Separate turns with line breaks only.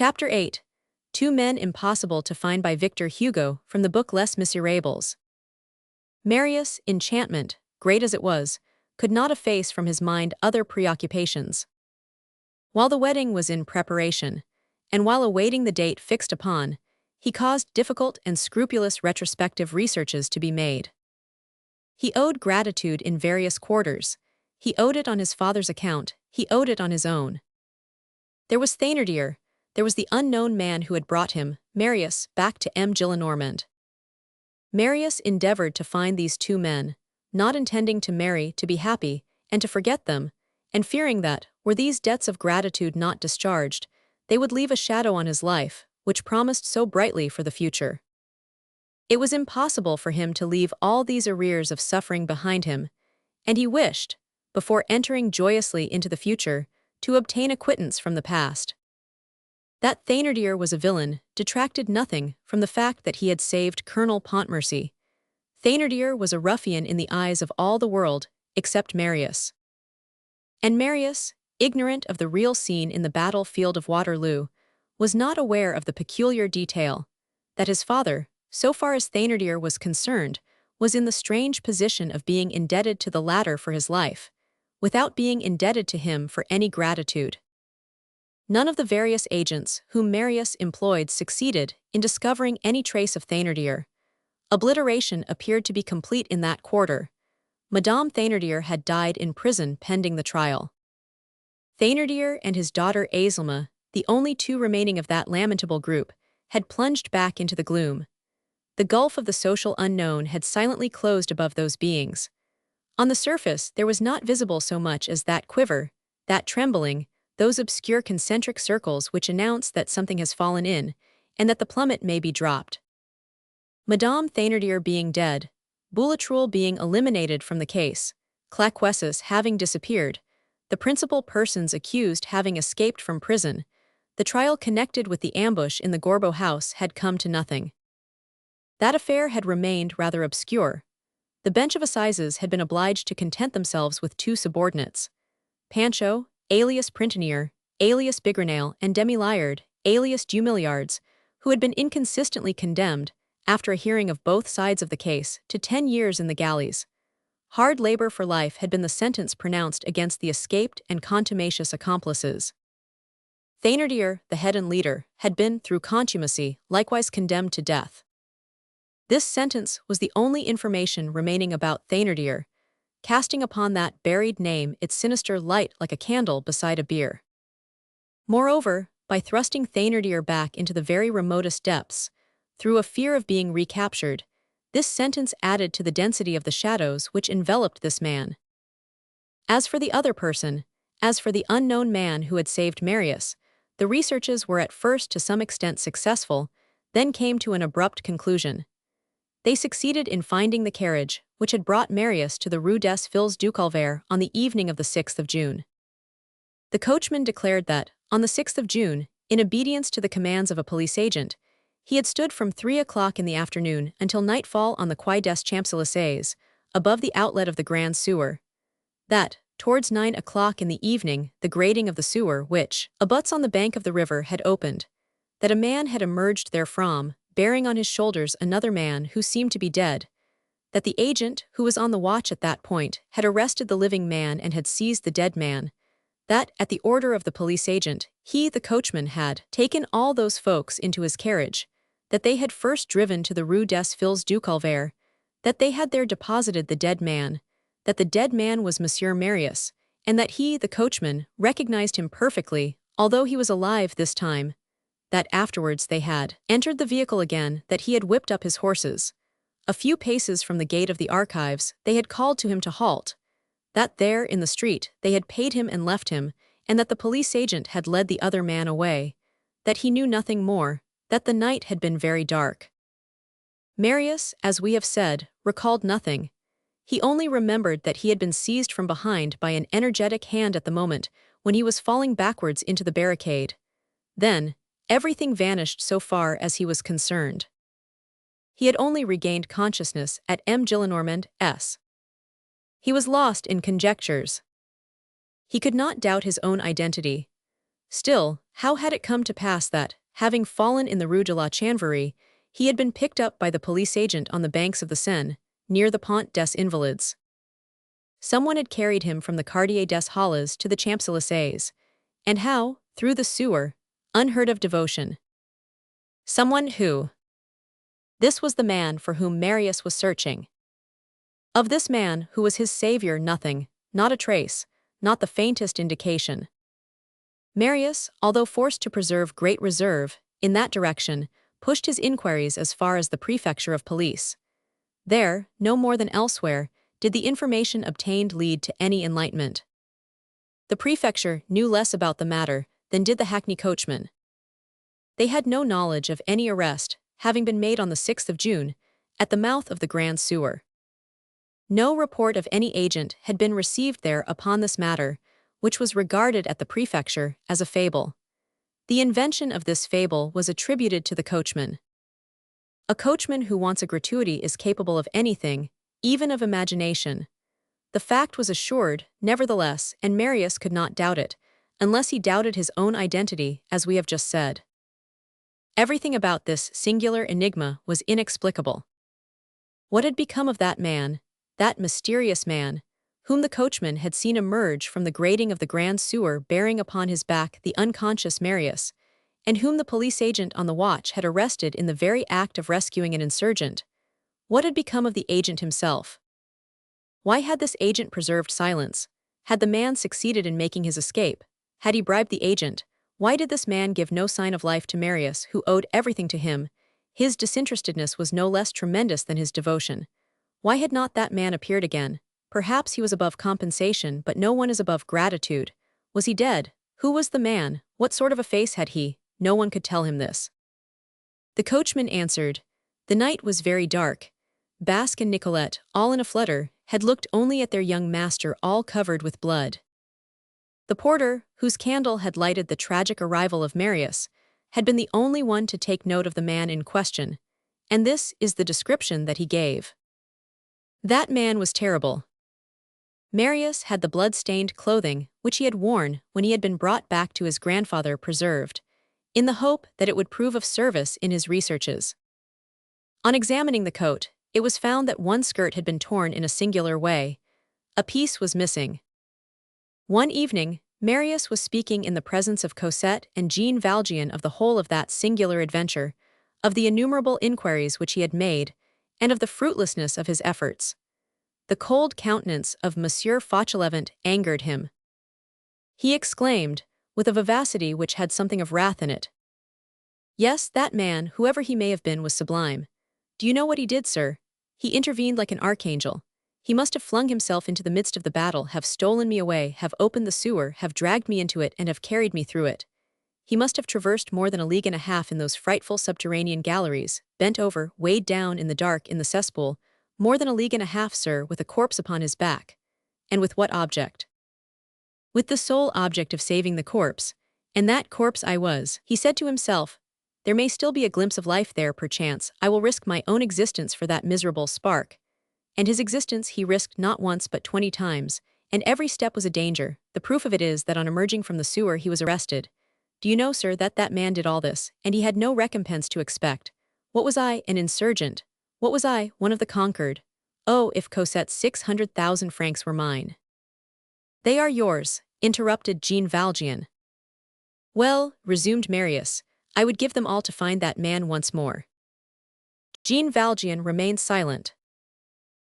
Chapter 8. Two Men Impossible to Find by Victor Hugo from the book Les Miserables. Marius' enchantment, great as it was, could not efface from his mind other preoccupations. While the wedding was in preparation, and while awaiting the date fixed upon, he caused difficult and scrupulous retrospective researches to be made. He owed gratitude in various quarters. He owed it on his father's account, he owed it on his own. There was Thénardier, there was the unknown man who had brought him, Marius, back to M. Gillenormand. Marius endeavored to find these two men, not intending to marry, to be happy, and to forget them, and fearing that, were these debts of gratitude not discharged, they would leave a shadow on his life, which promised so brightly for the future. It was impossible for him to leave all these arrears of suffering behind him, and he wished, before entering joyously into the future, to obtain a quittance from the past. That Thénardier was a villain detracted nothing from the fact that he had saved Colonel Pontmercy. Thénardier was a ruffian in the eyes of all the world, except Marius. And Marius, ignorant of the real scene in the battlefield of Waterloo, was not aware of the peculiar detail that his father, so far as Thénardier was concerned, was in the strange position of being indebted to the latter for his life, without being indebted to him for any gratitude. None of the various agents whom Marius employed succeeded in discovering any trace of Thénardier. Obliteration appeared to be complete in that quarter. Madame Thénardier had died in prison pending the trial. Thénardier and his daughter Azelma, the only two remaining of that lamentable group, had plunged back into the gloom. The gulf of the social unknown had silently closed above those beings. On the surface there was not visible so much as that quiver, that trembling, those obscure concentric circles which announce that something has fallen in, and that the plummet may be dropped. Madame Thénardier being dead, Boulatruelle being eliminated from the case, Claquesous having disappeared, the principal persons accused having escaped from prison, the trial connected with the ambush in the Gorbeau house had come to nothing. That affair had remained rather obscure. The bench of assizes had been obliged to content themselves with two subordinates, Panchaud, alias Printanier, alias Bigrenail, and Demi-Liard, alias Dumilliards, who had been inconsistently condemned, after a hearing of both sides of the case, to 10 years in the galleys. Hard labor for life had been the sentence pronounced against the escaped and contumacious accomplices. Thénardier, the head and leader, had been, through contumacy, likewise condemned to death. This sentence was the only information remaining about Thénardier, casting upon that buried name its sinister light like a candle beside a bier. Moreover, by thrusting Thénardier back into the very remotest depths, through a fear of being recaptured, this sentence added to the density of the shadows which enveloped this man. As for the other person, as for the unknown man who had saved Marius, the researches were at first to some extent successful, then came to an abrupt conclusion. They succeeded in finding the carriage which had brought Marius to the Rue des Filles du Calvaire on the evening of the 6th of June. The coachman declared that, on the 6th of June, in obedience to the commands of a police agent, he had stood from 3 o'clock in the afternoon until nightfall on the Quai des Champs-Élysées, above the outlet of the Grand Sewer. That, towards 9 o'clock in the evening, the grating of the sewer which abuts on the bank of the river had opened, that a man had emerged therefrom, bearing on his shoulders another man who seemed to be dead, that the agent, who was on the watch at that point, had arrested the living man and had seized the dead man, that, at the order of the police agent, he, the coachman, had taken all those folks into his carriage, that they had first driven to the Rue des Filles du Calvaire, that they had there deposited the dead man, that the dead man was Monsieur Marius, and that he, the coachman, recognized him perfectly, although he was alive this time, that afterwards they had entered the vehicle again, that he had whipped up his horses. A few paces from the gate of the archives, they had called to him to halt, that there, in the street, they had paid him and left him, and that the police agent had led the other man away, that he knew nothing more, that the night had been very dark. Marius, as we have said, recalled nothing. He only remembered that he had been seized from behind by an energetic hand at the moment when he was falling backwards into the barricade. Then, everything vanished so far as he was concerned. He had only regained consciousness at M. Gillenormand. He was lost in conjectures. He could not doubt his own identity. Still, How had it come to pass that, having fallen in the Rue de la Chanvrerie, he had been picked up by the police agent on the banks of the Seine, near the Pont des Invalides? Someone had carried him from the Quartier des Halles to the Champs-Élysées. And how, through the sewer, unheard of devotion. Someone who. This was the man for whom Marius was searching. Of this man who was his savior nothing, not a trace, not the faintest indication. Marius, although forced to preserve great reserve, in that direction, pushed his inquiries as far as the prefecture of police. There, no more than elsewhere, did the information obtained lead to any enlightenment. The prefecture knew less about the matter than did the hackney coachman. They had no knowledge of any arrest, having been made on the 6th of June, at the mouth of the Grand Sewer. No report of any agent had been received there upon this matter, which was regarded at the prefecture as a fable. The invention of this fable was attributed to the coachman. A coachman who wants a gratuity is capable of anything, even of imagination. The fact was assured, nevertheless, and Marius could not doubt it, unless he doubted his own identity, as we have just said. Everything about this singular enigma was inexplicable. What had become of that man, that mysterious man, whom the coachman had seen emerge from the grating of the Grand Sewer bearing upon his back the unconscious Marius, and whom the police agent on the watch had arrested in the very act of rescuing an insurgent? What had become of the agent himself? Why had this agent preserved silence? Had the man succeeded in making his escape? Had he bribed the agent? Why did this man give no sign of life to Marius, who owed everything to him? His disinterestedness was no less tremendous than his devotion. Why had not that man appeared again? Perhaps he was above compensation, but no one is above gratitude. Was he dead? Who was the man? What sort of a face had he? No one could tell him this. The coachman answered. The night was very dark. Basque and Nicolette, all in a flutter, had looked only at their young master all covered with blood. The porter, whose candle had lighted the tragic arrival of Marius, had been the only one to take note of the man in question, and this is the description that he gave. That man was terrible. Marius had the blood-stained clothing which he had worn when he had been brought back to his grandfather preserved, in the hope that it would prove of service in his researches. On examining the coat, it was found that one skirt had been torn in a singular way. A piece was missing. One evening, Marius was speaking in the presence of Cosette and Jean Valjean of the whole of that singular adventure, of the innumerable inquiries which he had made, and of the fruitlessness of his efforts. The cold countenance of Monsieur Fauchelevent angered him. He exclaimed, with a vivacity which had something of wrath in it. Yes, that man, whoever he may have been, was sublime. Do you know what he did, sir? He intervened like an archangel. He must have flung himself into the midst of the battle, have stolen me away, have opened the sewer, have dragged me into it, and have carried me through it. He must have traversed more than a league and a half in those frightful subterranean galleries, bent over, weighed down in the dark in the cesspool, more than a league and a half, sir, with a corpse upon his back. And with what object? With the sole object of saving the corpse, and that corpse I was. He said to himself, there may still be a glimpse of life there, perchance. I will risk my own existence for that miserable spark. And his existence he risked not once but 20 times, and every step was a danger. The proof of it is that on emerging from the sewer he was arrested. Do you know, sir, that that man did all this, and he had no recompense to expect? What was I, an insurgent? What was I, one of the conquered? Oh, if Cosette's 600,000 francs were mine. They are yours, interrupted Jean Valjean. Well, resumed Marius, I would give them all to find that man once more. Jean Valjean remained silent.